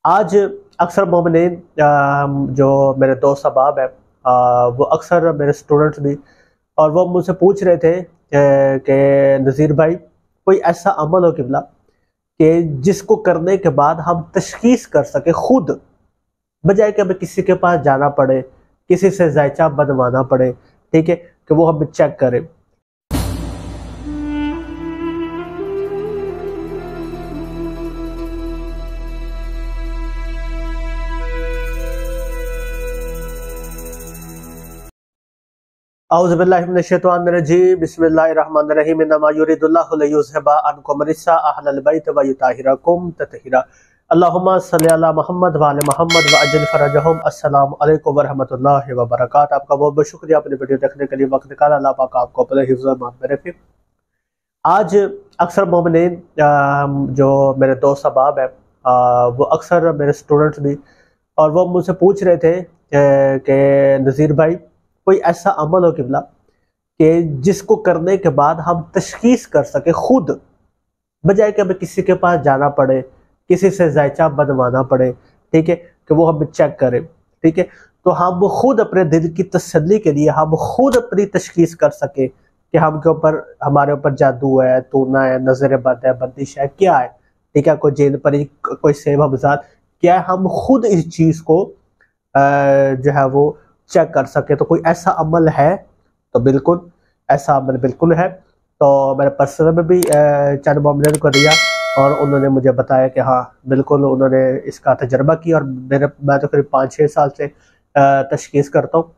आज अक्सर मोमिनीन जो मेरे दोस्त अहबाब हैं, वो अक्सर मेरे स्टूडेंट्स भी, और वो मुझसे पूछ रहे थे कि नज़ीर भाई कोई ऐसा अमल हो किबला कि जिसको करने के बाद हम तशखीस कर सके खुद, बजाय कि हमें किसी के पास जाना पड़े, किसी से जायचा बनवाना पड़े, ठीक है, कि वो हमें चेक करे। औज़ुबिल्लाहि मिनश्शैतानिर्रजीम बिस्मिल्लाहिर्रहमानिर्रहीम इन्नमा युरिदुल्लाहु लियुज़हिबा अन्कुम रिज्सा अहलल बैत व युताहिरकुम तत्हीरा। अल्लाहुम्मा सल्लि अला मुहम्मद व आले मुहम्मद व अज्जिल फरजहुम। अस्सलामु अलैकुम व रहमतुल्लाहि व बरकातहू। आपका बहुत बहुत शुक्रिया अपनी वीडियो देखने के लिए, वक्त निकाला। अल्लाह पाक आपको अपने हिफ्ज़ व मान में रखे। आज अक्सर मोमिनीन जो मेरे दोस्त अहबाब हैं, वो अक्सर मेरे स्टूडेंट्स भी, और वो मुझसे पूछ रहे थे कि नज़ीर भाई कोई ऐसा अमल हो किबला कि जिसको करने के बाद हम तशखीस कर सके खुद, बजाय कि हमें किसी के पास जाना पड़े, किसी से जायचा बनवाना पड़े, ठीक है, कि वो हमें चेक करे, ठीक है। तो हम खुद अपने दिल की तसल्ली के लिए हम खुद अपनी तशखीस कर सके कि हम के ऊपर, हमारे ऊपर जादू है, टूना है, नजर बद है, बंदिश है, क्या है, ठीक है, कोई जेन परी, कोई सेब हमजाद, क्या है, हम खुद इस चीज को जो है वो चेक कर सके। तो कोई ऐसा अमल है? तो बिल्कुल ऐसा अमल बिल्कुल है। तो मैंने पर्सनल में भी चंद मोमिनीन को दिया और उन्होंने मुझे बताया कि हाँ बिल्कुल उन्होंने इसका तजर्बा किया, और मैं तो करीब 5-6 साल से तशखीस करता हूँ।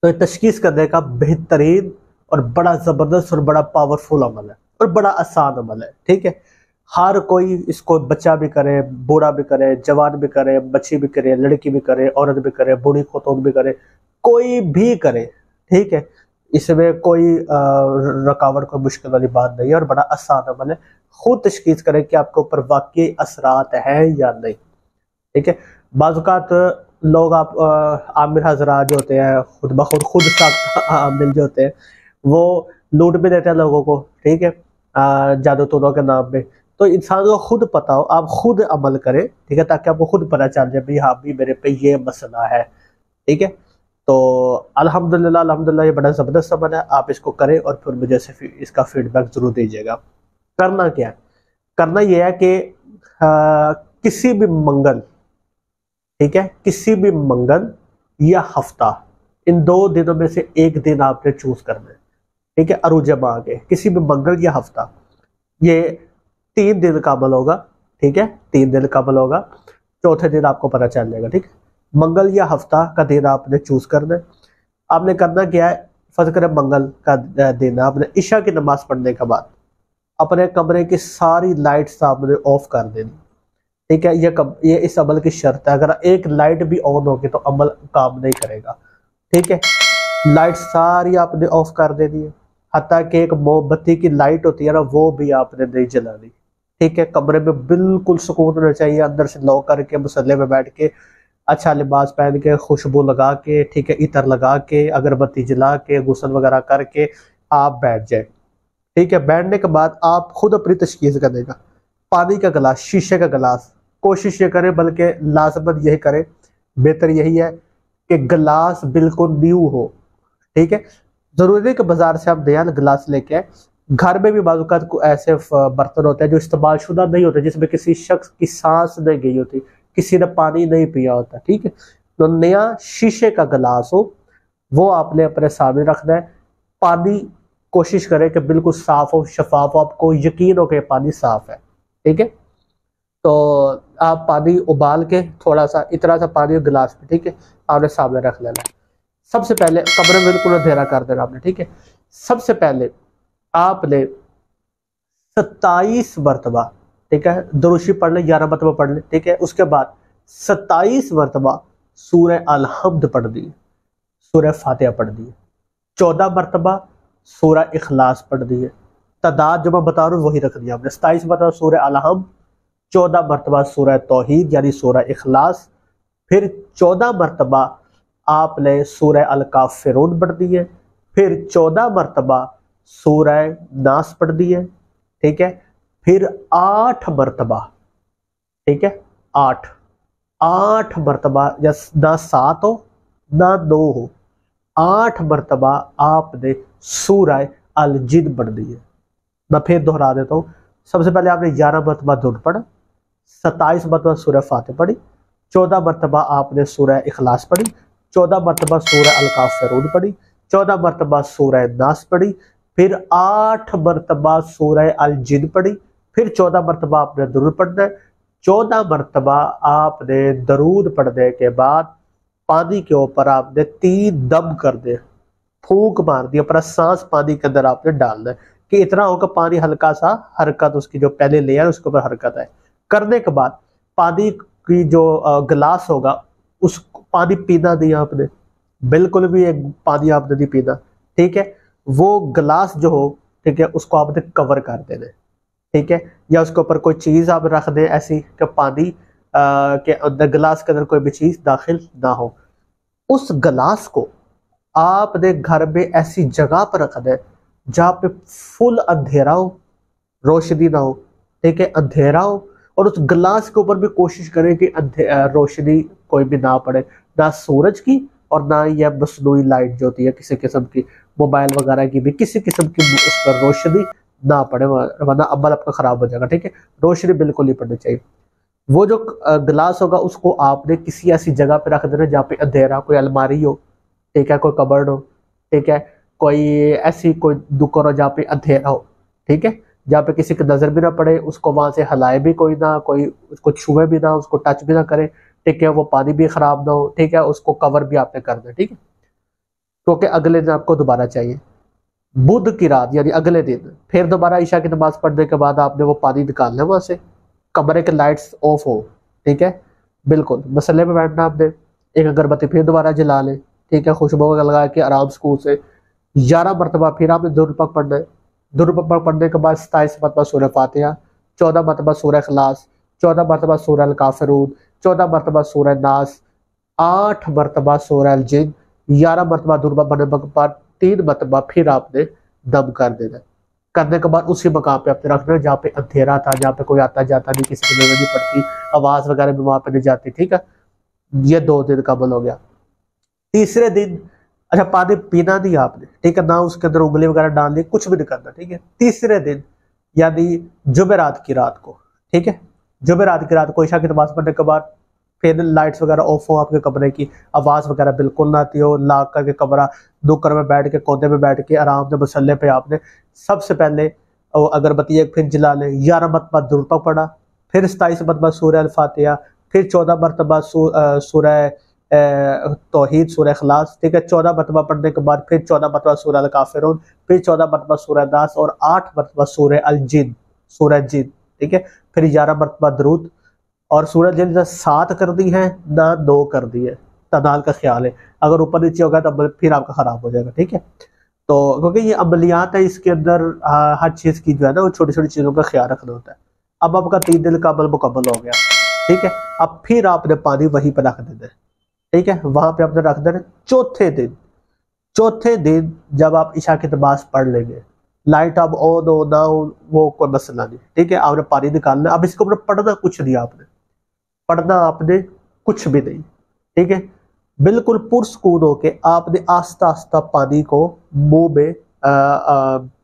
तो ये तशखीस करने का बेहतरीन और बड़ा ज़बरदस्त और बड़ा पावरफुल अमल है और बड़ा आसान अमल है, ठीक है। हर कोई इसको, बच्चा भी करे, बूढ़ा भी करे, जवान भी करे, बच्ची भी करे, लड़की भी करे, औरत भी करे, बूढ़ी खतून भी करे, कोई भी करे, ठीक है। इसमें कोई रुकावट, कोई मुश्किल वाली बात नहीं है और बड़ा आसान अमल है। खुद तशखीस करें कि आपके ऊपर वाकई असरात हैं या नहीं, ठीक है। बाज़-औक़ात लोग, आप आमिर हजरात जो होते हैं, खुद ब खुद साख्त आमिल जो होते हैं, वो लूट भी देते हैं लोगों को, ठीक है, जादू टोनों के नाम पे। तो इंसान को खुद पता हो, आप खुद अमल करें, ठीक है, ताकि आपको खुद पता चल जाए भाई हाँ भी मेरे पे ये मसला है, ठीक है। तो अल्हम्दुलिल्लाह अल्हम्दुलिल्लाह ये बड़ा ज़बरदस्त अमल है। आप इसको करें और फिर मुझे इसका फीडबैक ज़रूर दीजिएगा। करना क्या है? करना यह है कि किसी भी मंगल, ठीक है, किसी भी मंगल या हफ्ता, इन 2 दिनों में से एक दिन आपने चूज करना है, ठीक है। अरूज माह के किसी भी मंगल या हफ्ता, ये 3 दिन का अमल होगा, ठीक है, 3 दिन का अमल होगा। चौथे दिन आपको पता चल जाएगा, ठीक है। मंगल या हफ्ता का दिन आपने चूज करना है। आपने करना क्या है? फर्ज करें मंगल का दिन, आपने इशा की नमाज पढ़ने के बाद अपने कमरे की सारी लाइट्स आपने ऑफ कर देनी, ठीक है। ये इस अमल की शर्त है। अगर एक लाइट भी ऑन होगी तो अमल काम नहीं करेगा, ठीक है। लाइट सारी आपने ऑफ कर देनी है, हत्ता कि एक मोमबत्ती की लाइट होती है ना, वो भी आपने नहीं जलानी, ठीक है। कमरे में बिल्कुल सुकून होना चाहिए, अंदर से लॉक करके मुसल्ले में बैठ के, अच्छा लिबास पहन के, खुशबू लगा के, ठीक है, इतर लगा के, अगरबत्ती जला के, गुस्ल वगैरह करके आप बैठ जाए, ठीक है। बैठने के बाद आप खुद अपनी तशखीस करेगा। पानी का गिलास, शीशे का गिलास, कोशिश ये करें, बल्कि लाजमत यही करें, बेहतर यही है कि गिलास बिल्कुल न्यू हो, ठीक है। जरूरी है कि बाजार से आप नया गिलास लेके आए। घर में भी बाज़-औक़ात को ऐसे बर्तन होते हैं जो इस्तेमाल शुदा नहीं होते, जिसमें किसी शख्स की सांस नहीं गई होती, किसी ने पानी नहीं पिया होता, ठीक है। तो नया शीशे का गिलास हो, वो आपने अपने सामने रखना है। पानी कोशिश करें कि बिल्कुल साफ हो, शफाफ हो, आपको यकीन हो कि पानी साफ है, ठीक है। तो आप पानी उबाल के थोड़ा सा, इतना सा पानी गिलास में, ठीक है, आपने सामने रख लेना है। सबसे पहले कमरे में बिल्कुल अंधेरा कर देना आपने, ठीक है। सबसे पहले आपने 27 मरतबा, ठीक है, दुरूशी पढ़ ले, 11 मरतबा पढ़ ले, ठीक है। उसके बाद 27 मरतबा सूरह अल-हम्द पढ़ दी, सूरह फातिहा पढ़ दी, 14 मरतबा सूरह इखलास पढ़ दी है। तादाद जो मैं बता रहा हूँ वही रख दिया आपने। 27 मरतबा सूरह अल-हम्द, 14 मरतबा सूरह तौहीद यानी सूरह इखलास, फिर 14 मरतबा आपने सूरह अल-काफिरून पढ़ दी है, फिर 14 मरतबा सूरह नास पढ़ दी है, ठीक है। फिर 8 मरतबा, ठीक है, 8 8 मरतबा, या ना 7 हो ना 9 हो, 8 मरतबा आपने सूरह अल जिन पढ़नी है। मैं फिर दोहरा देता हूँ। सबसे पहले आपने 11 मरतबा दुरूद पढ़ा, 27 मरतबा सूरह फातिहा पढ़ी, 14 मरतबा आपने सूरह इखलास पढ़ी, 14 मरतबा सूरह अल काफिरून पढ़ी, 14 मरतबा सूरह नास पढ़ी, फिर 8 मरतबा सूरह अल जिन पढ़ी, फिर 14 मरतबा आपने दुरूद पढ़ना है। 14 मरतबा आपने दरूद पढ़ने के बाद पानी के ऊपर आपने 3 दम कर दे, फूंक मार दी, अपना सांस पानी के अंदर आपने डालना है कि इतना होगा पानी हल्का सा हरकत, उसकी जो पहले लेयर है उसके ऊपर हरकत है। करने के बाद पानी की जो गिलास होगा उस पानी पीना नहीं आपने, बिल्कुल भी एक पानी आपने नहीं पीना, ठीक है। वो गिलास जो हो, ठीक है, उसको आपने कवर कर देना, ठीक है, या उसके ऊपर कोई चीज आप रख दें ऐसी कि पानी के अंदर, गिलास के अंदर कोई भी चीज दाखिल ना हो। उस गिलास को आपने घर में ऐसी जगह पर रख दें जहाँ पे फुल अंधेरा हो, रोशनी ना हो, ठीक है, अंधेरा हो, और उस गिलास के ऊपर भी कोशिश करें कि रोशनी कोई भी ना पड़े, ना सूरज की और ना यह मसनूई लाइट जो होती है किसी किस्म की, मोबाइल वगैरह की भी किसी किस्म की उस पर रोशनी ना पड़े, वरना अमल आपका खराब हो जाएगा, ठीक है। रोशनी बिल्कुल नहीं पड़नी चाहिए। वो जो गिलास होगा उसको आपने किसी ऐसी जगह पे रख देना जहाँ पे अंधेरा, कोई अलमारी हो, ठीक है, कोई कबर्ड हो, ठीक है, कोई ऐसी कोई दुकान हो जहाँ पे अंधेरा हो, ठीक है, जहाँ पे किसी की नजर भी ना पड़े, उसको वहां से हलाए भी कोई ना, कोई उसको छुए भी ना, उसको टच भी ना करे, ठीक है, वो पानी भी खराब ना हो, ठीक है, उसको कवर भी आपने करना, ठीक है, क्योंकि अगले दिन आपको दोबारा चाहिए। बुध की रात यानी अगले दिन फिर दोबारा ईशा की नमाज पढ़ने के बाद आपने वो पानी निकालना है वहां से, कमरे के लाइट्स ऑफ हो, ठीक है, बिल्कुल मसले पे बैठना आपने, एक अगरबत्ती फिर दोबारा जला ले, ठीक है, खुशबू लगा के आराम सुकून से 11 मरतबा फिर आपने दुरूद पाक पढ़ना है। दुरूद पाक पढ़ने के बाद 27 मरतबा सूरह फातिहा, 14 मरतबा सूरह इखलास, 14 मरतबा सूरह अल काफिरून, 14 मरतबा सूरह नास, 8 मरतबा सूरह अल जिन, 11 मरतबा दुरूद पढ़ने के बाद 3 मरतबा फिर आपने दम कर देना। करने के बाद उसी मकाम पे आपने रखना जहाँ पे अंधेरा था, जहाँ पे कोई आता जाता नहीं, किसी की नजर नहीं पड़ती, आवाज वगैरह भी वहां पे नहीं जाती, ठीक है। ये 2 दिन का अमल हो गया। तीसरे दिन अच्छा पानी पीना नहीं आपने, ठीक है, ना उसके अंदर उंगली वगैरह डालनी, कुछ भी नहीं करना, ठीक है। तीसरे दिन यानी जुमेरात की रात को, ठीक है, जुमेरात की रात को ईशा की नमाज पढ़ने के बाद फिर लाइट्स वगैरह ऑफ हो आपके कमरे की, आवाज वगैरह बिल्कुल ना आती हो, लाग करके कमरा नुक्कड़ में बैठ के, कोने में बैठ के आराम से मसल्ले पे आपने सबसे पहले अगरबत्ती एक फिर जला ले, 11 मरतबा दुरूद पाक पढ़ा, फिर 27 मरतबा सूरह अल फातिहा, फिर 14 मरतबा सूरह तौहीद सूरह इखलास, ठीक है, 14 मरतबा पढ़ने के बाद फिर 14 मरतबा सूरह अल काफिरून, फिर 14 मरतबा सूरह नास और 8 मरतबा सूरह अल जिन, सूरह जिन, ठीक है, फिर 11 मरतबा दरूद। और सूरज जिन 7 कर दी है ना 2 कर दी है, तदाल का ख्याल है, अगर ऊपर नीचे होगा तो फिर आपका खराब हो जाएगा, ठीक है। तो क्योंकि ये अमलियात है, इसके अंदर हर चीज की जो है ना वो छोटी छोटी चीजों का ख्याल रखना होता है। अब आपका 3 दिन का अमल मुकम्मल हो गया, ठीक है। अब फिर आपने पानी वहीं पर रख देना है, ठीक है, वहां पे आपने रख देना। चौथे दिन जब आप ईशा की नमाज पढ़ लेंगे, लाइट अब ऑन हो ना हो वो कोई मसला नहीं, ठीक है, आपने पानी निकालना। अब इसके ऊपर पढ़ना कुछ नहीं, आपने पढ़ना आपने कुछ भी नहीं, ठीक है, बिल्कुल पुरसकून होके आपने आस्ता आस्ता पानी को मुंह में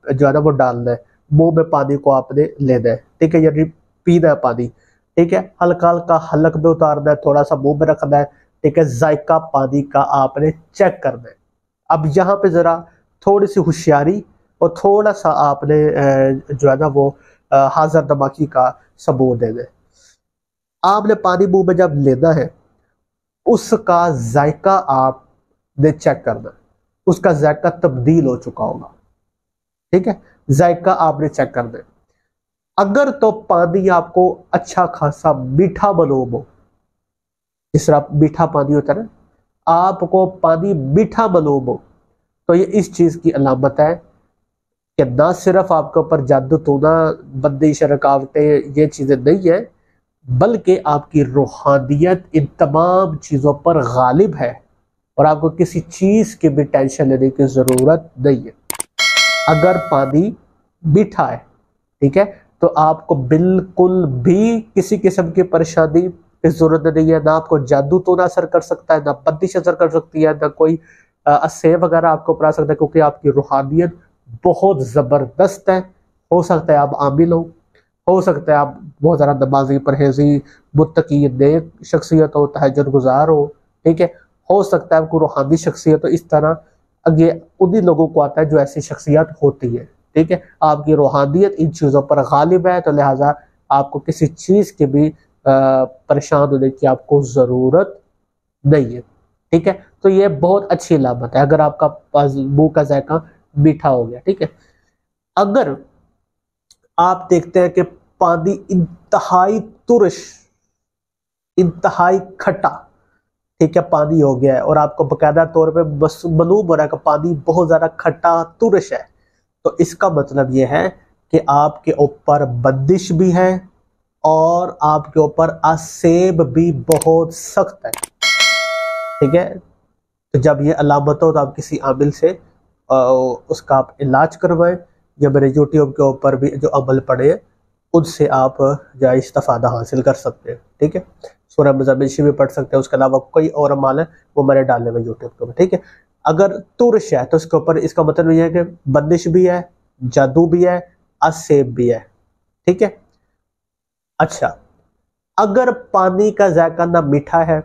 जो है ना वो डालना है, मुंह में पानी को आपने लेना है, ठीक है, यानी पीना है पानी, ठीक है, हल्का हल्का हलक में उतारना है, थोड़ा सा मुंह में रखना है, ठीक है, जायका पानी का आपने चेक करना है। अब यहाँ पे जरा थोड़ी सी होशियारी और थोड़ा सा आपने जो है ना वो हाजिर दमाकी का सबूत देना है। आपने पानी मुंह में जब लेना है उसका जायका आपने चेक करना है, उसका जायका तब्दील हो चुका होगा, ठीक है, जायका आपने चेक करना है। अगर तो पानी आपको अच्छा खासा मीठा मालूम हो, जिस तरह मीठा पानी होता है ना, आपको पानी मीठा मालूम हो, तो ये इस चीज की अलामत है कि ना सिर्फ आपके ऊपर जादू टूना, बंदिश, रुकावटें, ये चीजें नहीं है, बल्कि आपकी रूहानियत इन तमाम चीजों पर गालिब है और आपको किसी चीज की भी टेंशन लेने की जरूरत नहीं है। अगर पानी मीठा है, ठीक है, तो आपको बिल्कुल भी किसी किस्म की परेशानी की जरूरत नहीं है। ना आपको जादू तो ना असर कर सकता है, ना बंदिश असर कर सकती है, ना कोई असेव वगैरह आपको पड़ा सकता है, क्योंकि आपकी रूहानियत बहुत जबरदस्त है। हो सकता है आप आमिल हो सकता है आप बहुत ज़्यादा नमाजी, परहेजी, मुत्तकी, नेक शख्सियत हो, तहज्जुद गुजार हो, ठीक है। हो सकता है आपको रूहानी शख्सियत हो। इस तरह ये उन्हीं लोगों को आता है जो ऐसी शख्सियत होती है, ठीक है। आपकी रूहानियत इन चीज़ों पर गालिब है, तो लिहाजा आपको किसी चीज़ की भी परेशान होने की आपको ज़रूरत नहीं है, ठीक है। तो ये बहुत अच्छी अलामत है अगर आपका मुंह का जायका मीठा हो गया, ठीक है। अगर आप देखते हैं कि पानी इंतहाई तुरश, इंतहाई खट्टा, ठीक है, पानी हो गया है और आपको बकायदा तौर पे मालूम हो रहा है कि पानी बहुत ज्यादा खट्टा तुरश है, तो इसका मतलब ये है कि आपके ऊपर बंदिश भी है और आपके ऊपर असेब भी बहुत सख्त है, ठीक है। तो जब ये अलामत हो तो आप किसी आमिल से उसका आप इलाज करवाएं, या मेरे यूट्यूब के ऊपर भी जो अमल पड़े हैं उनसे आप जो इस्तेफादा हासिल कर सकते हैं, ठीक है। सूरह मुज़म्मिल भी पढ़ सकते हैं, उसके अलावा कोई और अमाल है वो मैंने डाले हुए यूट्यूब के ऊपर, ठीक है। अगर तुरश है तो उसके ऊपर इसका मतलब ये है कि बंदिश भी है, जादू भी है, असेब भी है, ठीक है। अच्छा, अगर पानी का जायका ना मीठा है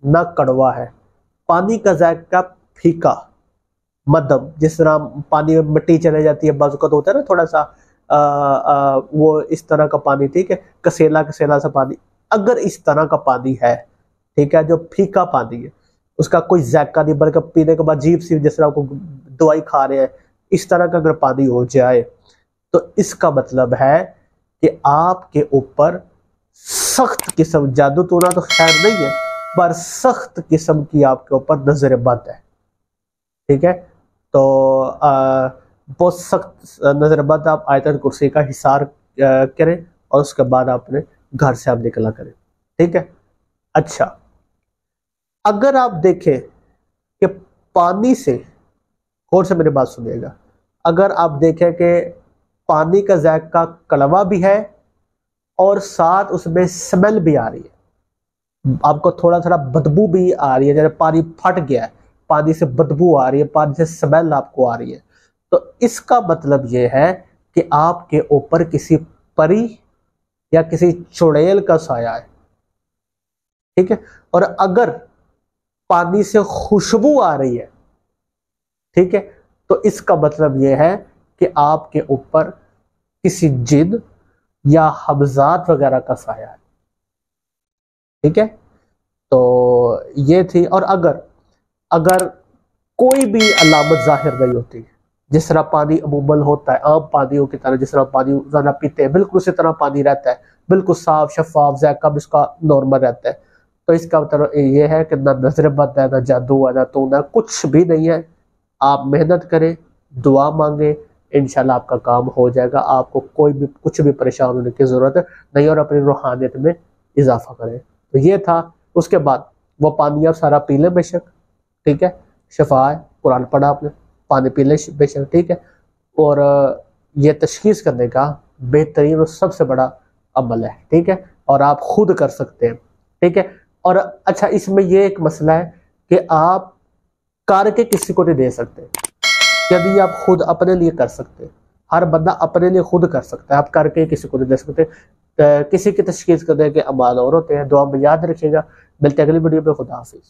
ना कड़वा है, पानी का जायका फीका मध्यम, जिस तरह पानी में मिट्टी चले जाती है बाजुका, तो होता है ना थोड़ा सा वो इस तरह का पानी, ठीक है, कसेला कसेला सा पानी। अगर इस तरह का पानी है, ठीक है, जो फीका पानी है, उसका कोई जायका नहीं, बल्कि पीने के बाद अजीब सी, जिस तरह आपको दवाई खा रहे हैं, इस तरह का अगर पानी हो जाए तो इसका मतलब है कि आपके ऊपर सख्त किस्म, जादू टोना तो खैर नहीं है, पर सख्त किस्म की आपके ऊपर नजर बद है, ठीक है। तो बहुत सख्त नजर बद आप आयतल कुर्सी का हिसार करें और उसके बाद आपने घर से आप निकला करें, ठीक है। अच्छा, अगर आप देखें कि पानी से, गौर से मेरी बात सुनिएगा, अगर आप देखें कि पानी का जायका कड़वा भी है और साथ उसमें स्मेल भी आ रही है, आपको थोड़ा थोड़ा बदबू भी आ रही है, जैसे पानी फट गया है, पानी से बदबू आ रही है, पानी से स्मेल आपको आ रही है, तो इसका मतलब यह है कि आपके ऊपर किसी परी या किसी चुड़ैल का साया है, ठीक है। और अगर पानी से खुशबू आ रही है, ठीक है, तो इसका मतलब यह है कि आपके ऊपर किसी जिन या हमजात वगैरह का साया है, ठीक है। तो ये थी। और अगर अगर कोई भी अलामत जाहिर नहीं होती, जिस तरह पानी अमूमन होता है आम पानियों की तरह, जिस तरह पानी ज्यादा पीते हैं बिल्कुल उसी तरह पानी रहता है, बिल्कुल साफ शफाफ, जायका भी उसका नॉर्मल रहता है, तो इसका मतलब ये है कि ना नजर बद है, ना जादू है, ना तो ना कुछ भी नहीं है। आप मेहनत करें, दुआ मांगे, इंशाल्लाह आपका काम हो जाएगा, आपको कोई भी कुछ भी परेशान होने की जरूरत नहीं, और अपनी रूहानियत में इजाफा करें। तो ये था। उसके बाद वो पानी आप सारा पी लें बेशक, ठीक है, शफा है, कुरान पढ़ा आपने, पानी पी लें बेशक, ठीक है। और ये तशखीस करने का बेहतरीन और सबसे बड़ा अमल है, ठीक है, और आप खुद कर सकते हैं, ठीक है। और अच्छा, इसमें ये एक मसला है कि आप करके किसी को नहीं दे सकते, यदि आप खुद अपने लिए कर सकते हैं, हर बंदा अपने लिए खुद कर सकता है, आप करके किसी को नहीं दे सकते। किसी की तशखीस करने के अमाल और होते हैं। दुआ में याद रखिएगा, मिलते अगली वीडियो में। खुदा हाफिज।